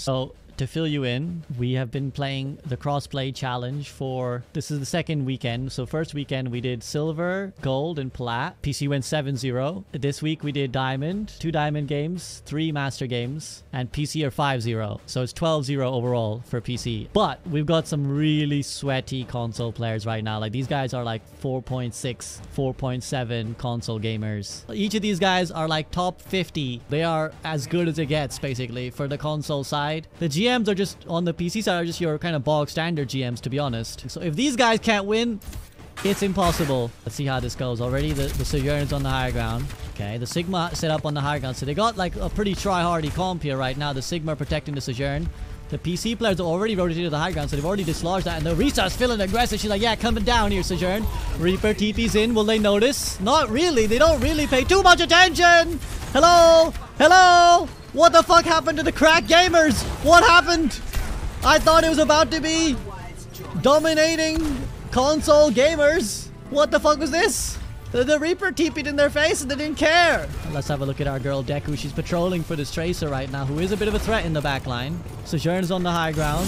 So to fill you in, we have been playing the Crossplay challenge for, this is the second weekend. So first weekend we did silver, gold, and plat. PC went 7-0. This week we did diamond, 2 diamond games, 3 master games, and PC are 5-0. So it's 12-0 overall for PC. But we've got some really sweaty console players right now. Like these guys are like 4.6, 4.7 console gamers. Each of these guys are like top 50. They are as good as it gets basically for the console side. The GMs are just on the PC side are just your kind of bog standard GMs, to be honest. So if these guys can't win, it's impossible. Let's see how this goes. Already the Sojourn is on the higher ground. Okay, the Sigma set up on the higher ground. So they got like a pretty try-hardy comp here right now. The Sigma protecting the Sojourn. The PC players are already rotated to the high ground, so they've already dislodged that. And the Risa's feeling aggressive. She's like, yeah, coming down here, Sojourn. Reaper TP's in. Will they notice? Not really. They don't really pay too much attention. Hello? Hello? What the fuck happened to the crack gamers? What happened? I thought it was about to be dominating console gamers. What the fuck was this? The Reaper TP'd in their face and they didn't care. Let's have a look at our girl Deku. She's patrolling for this Tracer right now, who is a bit of a threat in the back line. Sojourn's on the high ground.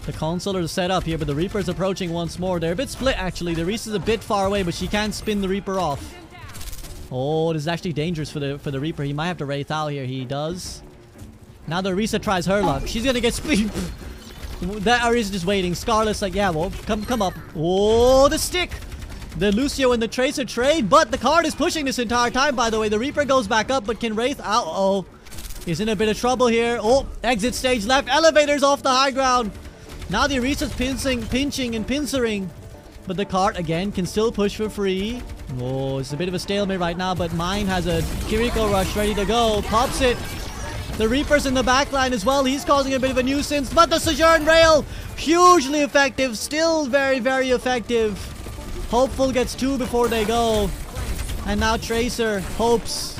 The console are set up here, but the Reaper's approaching once more. They're a bit split actually. The Reese is a bit far away, but she can't spin the Reaper off. Oh, this is actually dangerous for the Reaper. He might have to Wraith out here. He does. Now the Orisa tries her luck. She's gonna get speed. That Orisa's just waiting. Scarlet's like, yeah, well, come up. Oh, the stick. The Lucio and the Tracer trade, but the card is pushing this entire time, by the way. The Reaper goes back up, but can Wraith out? Uh-oh. He's in a bit of trouble here. Oh, exit stage left. Elevators off the high ground. Now the Orisa's pinching and pincering. But the cart, again, can still push for free. Oh, it's a bit of a stalemate right now, but Mine has a Kiriko rush ready to go. Pops it. The Reaper's in the back line as well. He's causing a bit of a nuisance, but the Sojourn Rail, hugely effective. Still very, very effective. Hopeful gets 2 before they go. And now Tracer hopes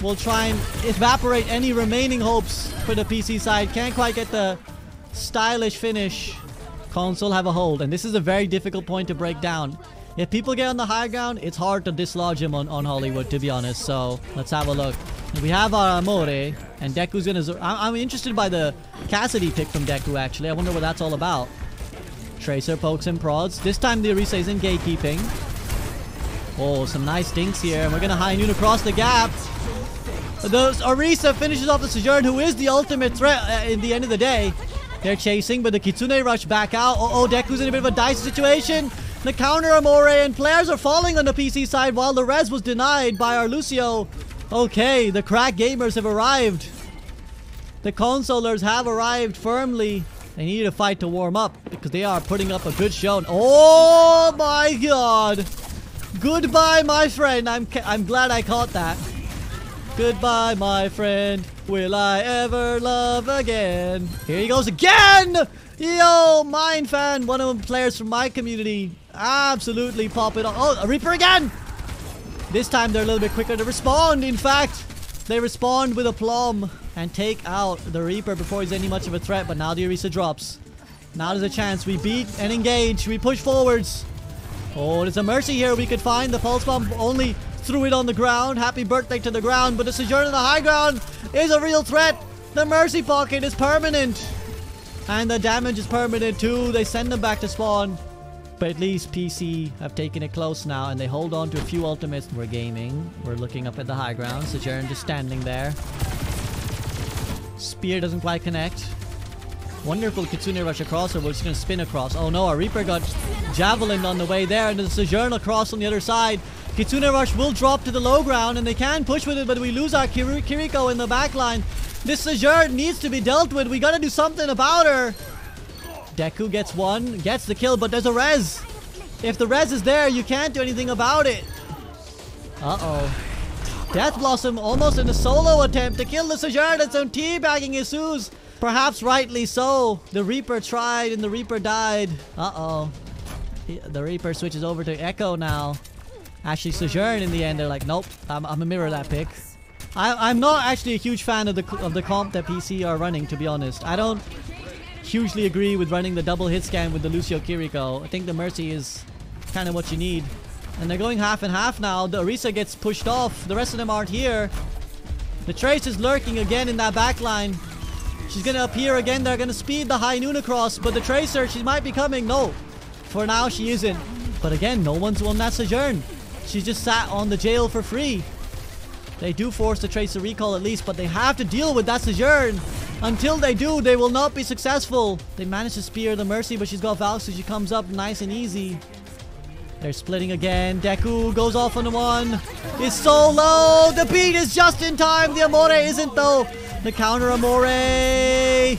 will try and evaporate any remaining hopes for the PC side. Can't quite get the stylish finish. Console have a hold, and this is a very difficult point to break down. If people get on the high ground, it's hard to dislodge him on Hollywood, to be honest. So let's have a look. We have our Amore, and Deku's gonna... I'm interested by the Cassidy pick from Deku, actually. I wonder what that's all about. Tracer pokes and prods. This time the Orisa is in gatekeeping. Oh, some nice dinks here, and we're gonna high noon across the gap. The Orisa finishes off the Sojourn, who is the ultimate threat in the end of the day. They're chasing, but the Kitsune rush back out. Oh, Deku's in a bit of a dicey situation. The counter Amore, and players are falling on the PC side while the res was denied by our Lucio. Okay, the crack gamers have arrived. The consolers have arrived firmly. They need to fight to warm up because they are putting up a good show. Oh my god. Goodbye, my friend. I'm glad I caught that. Goodbye, my friend. Will I ever love again? Here he goes again! Yo, Mine fan, one of the players from my community. Absolutely pop it on. Oh, a Reaper again! This time they're a little bit quicker to respond. In fact, they respond with aplomb and take out the Reaper before he's any much of a threat. But now the Orisa drops. Now there's a chance. We beat and engage. We push forwards. Oh, there's a Mercy here we could find. The Pulse Bomb only threw it on the ground. Happy birthday to the ground. But the Sojourn on the high ground is a real threat. The Mercy Pocket is permanent. And the damage is permanent too. They send them back to spawn. But at least PC have taken it close now. And they hold on to a few ultimates. We're gaming. We're looking up at the high ground. Sojourn just standing there. Spear doesn't quite connect. Wonderful Kitsune rush across, or we're just going to spin across. Oh no, our Reaper got javelined on the way there. And the Sojourn across on the other side. Kitsune rush will drop to the low ground, and they can push with it, but we lose our Kiriko in the back line. This Sojourn needs to be dealt with. We gotta do something about her. Deku gets one, gets the kill, but there's a res. If the res is there, you can't do anything about it. Uh-oh. Death Blossom almost in a solo attempt to kill the Sojourn. It's on teabagging Jesus. Perhaps rightly so. The Reaper tried, and the Reaper died. Uh-oh. The Reaper switches over to Echo now. Actually, Sojourn in the end, they're like, nope, I'm gonna mirror that pick. I'm not actually a huge fan of the comp that PC are running, to be honest. I don't hugely agree with running the double hit scan with the Lucio Kiriko. I think the Mercy is kind of what you need. And they're going half and half now. The Orisa gets pushed off. The rest of them aren't here. The Trace is lurking again in that back line. She's gonna appear again. They're gonna speed the high noon across. But the Tracer, she might be coming. No. For now, she isn't. But again, no one's won that Sojourn. She's just sat on the jail for free. They do force the Tracer recall at least, but they have to deal with that Sojourn. Until they do, they will not be successful. They managed to spear the Mercy, but she's got Valk, so she comes up nice and easy. They're splitting again. Deku goes off on the one. It's so low. The beat is just in time. The Amore isn't though. The counter Amore. He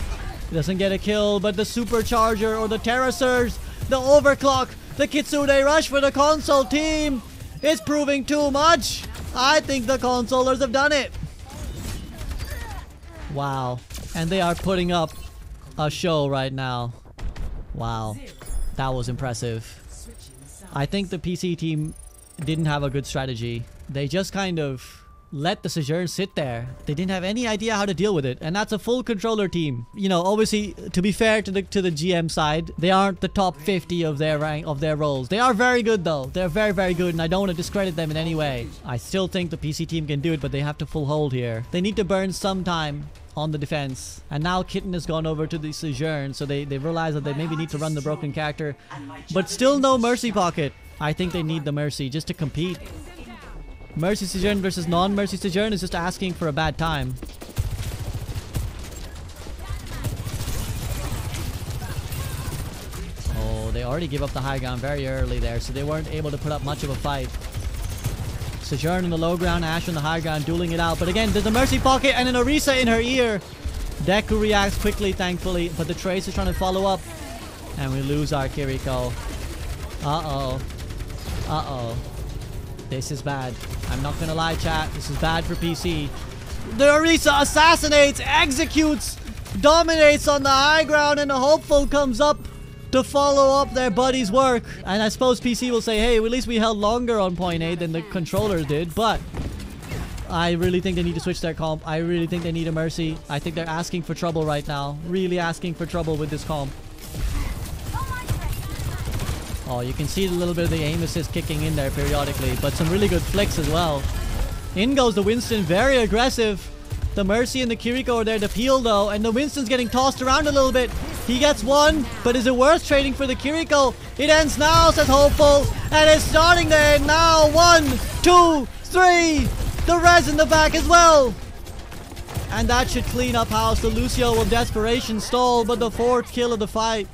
doesn't get a kill, but the Supercharger or the Terra Surge, the Overclock, the Kitsune Rush for the console team is proving too much. I think the consolers have done it. Wow. And they are putting up a show right now. Wow. That was impressive. I think the PC team didn't have a good strategy. They just kind of let the Sojourn sit there. They didn't have any idea how to deal with it. And that's a full controller team. You know, obviously, to be fair to the GM side, they aren't the top 50 of their rank, of their roles. They are very good though. They're very, very good, and I don't want to discredit them in any way. I still think the PC team can do it, but they have to full hold here. They need to burn some time on the defense. And now Kitten has gone over to the Sojourn, so they realize that they maybe need to run the broken character. But still no Mercy pocket. I think they need the Mercy just to compete. Mercy Sojourn versus non-Mercy Sojourn is just asking for a bad time. Oh, they already give up the high ground very early there, so they weren't able to put up much of a fight. Sojourn in the low ground, Ashe on the high ground, dueling it out. But again, there's a Mercy pocket and an Orisa in her ear. Deku reacts quickly, thankfully, but the Trace is trying to follow up. And we lose our Kiriko. Uh-oh. Uh-oh. This is bad. I'm not gonna lie, chat. This is bad for PC. The Orisa assassinates, executes, dominates on the high ground, and the Hopeful comes up to follow up their buddy's work. And I suppose PC will say, hey, at least we held longer on point A than the controllers did. But I really think they need to switch their comp. I really think they need a Mercy. I think they're asking for trouble right now. Really asking for trouble with this comp. Oh, you can see a little bit of the aim assist kicking in there periodically, but some really good flicks as well. In goes the Winston, very aggressive. The Mercy and the Kiriko are there to peel though, and the Winston's getting tossed around a little bit. He gets one, but is it worth trading for the Kiriko? It ends now, says Hopeful, and it's starting to end now. 1, 2, 3. The res in the back as well. And that should clean up house. The Lucio will desperation stall, but the 4th kill of the fight.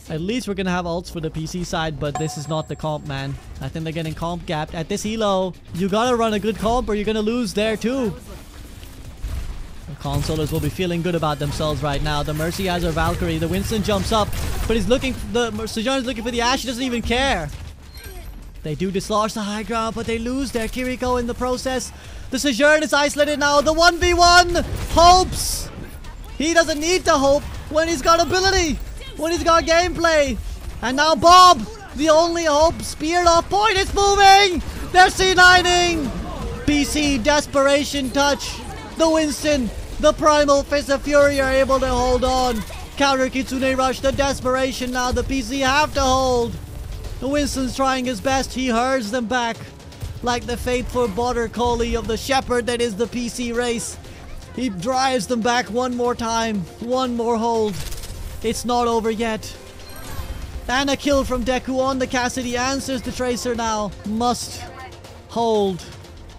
At least we're gonna have ults for the PC side, but this is not the comp, man. I think they're getting comp gapped. At this elo, you gotta run a good comp or you're gonna lose there too. The consolers will be feeling good about themselves right now. The Mercy has her Valkyrie. The Winston jumps up, but he's looking. The Sojourn is looking for the Ashe. He doesn't even care. They do dislodge the high ground, but they lose their Kiriko in the process. The Sojourn is isolated now. The 1v1 hopes. He doesn't need to hope when he's got ability. When he's got gameplay. And now Bob, the only hope, speared off point. It's moving. They're C9ing. PC desperation touch. The Winston, the primal Fist of Fury are able to hold on. Counter Kitsune Rush, the desperation now. The PC have to hold. The Winston's trying his best. He herds them back like the faithful border collie of the shepherd that is the PC race. He drives them back one more time. One more hold. It's not over yet. And a kill from Deku on the Cassidy answers the Tracer now. Must hold.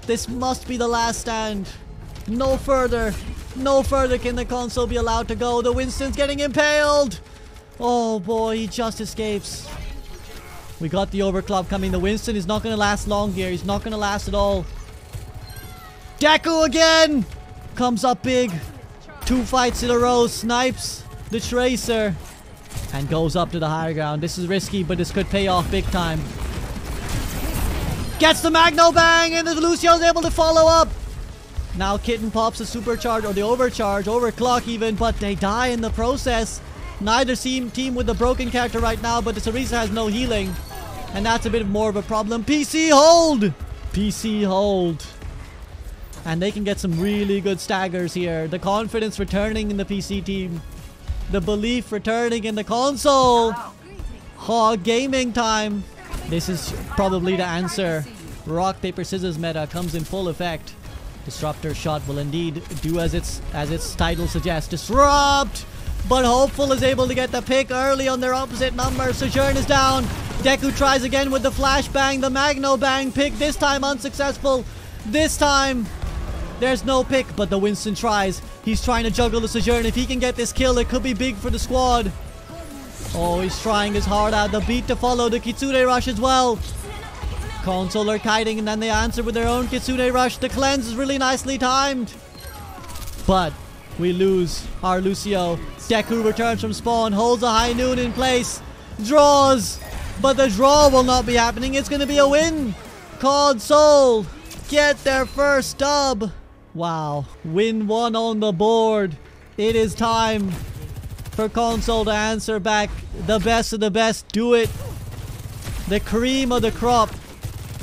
This must be the last stand. No further. No further can the console be allowed to go. The Winston's getting impaled. Oh boy, he just escapes. We got the overclock coming. The Winston is not going to last long here. He's not going to last at all. Deku again. Comes up big. 2 fights in a row. Snipes the Tracer and goes up to the higher ground. This is risky, but this could pay off big time. Gets the Magno Bang, and the Lucio's able to follow up. Now Kitten pops the supercharge or the overcharge, overclock even, but they die in the process. Neither team with the broken character right now, but the Orisa has no healing, and that's a bit more of a problem. PC hold. PC hold. And they can get some really good staggers here. The confidence returning in the PC team. The belief returning in the console. Oh, gaming time. This is probably the answer. Rock, paper, scissors meta comes in full effect. Disruptor shot will indeed do as its title suggests. Disrupt! But Hopeful is able to get the pick early on their opposite number. Sojourn is down. Deku tries again with the flashbang. The Magno Bang pick, this time unsuccessful. This time, there's no pick, but the Winston tries. He's trying to juggle the Sojourn. If he can get this kill, it could be big for the squad. Oh, he's trying his heart out. The beat to follow, the Kitsune Rush as well. Console are kiting, and then they answer with their own Kitsune Rush. The cleanse is really nicely timed. But we lose our Lucio. Deku returns from spawn, holds a high noon in place, draws, but the draw will not be happening. It's going to be a win. Console get their first dub. Wow, win 1 on the board. It is time for Console to answer back. The best of the best do it. The cream of the crop.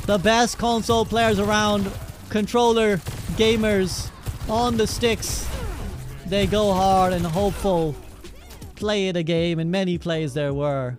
The best Console players around. Controller gamers on the sticks. They go hard and Hopeful play it a game, and many plays there were.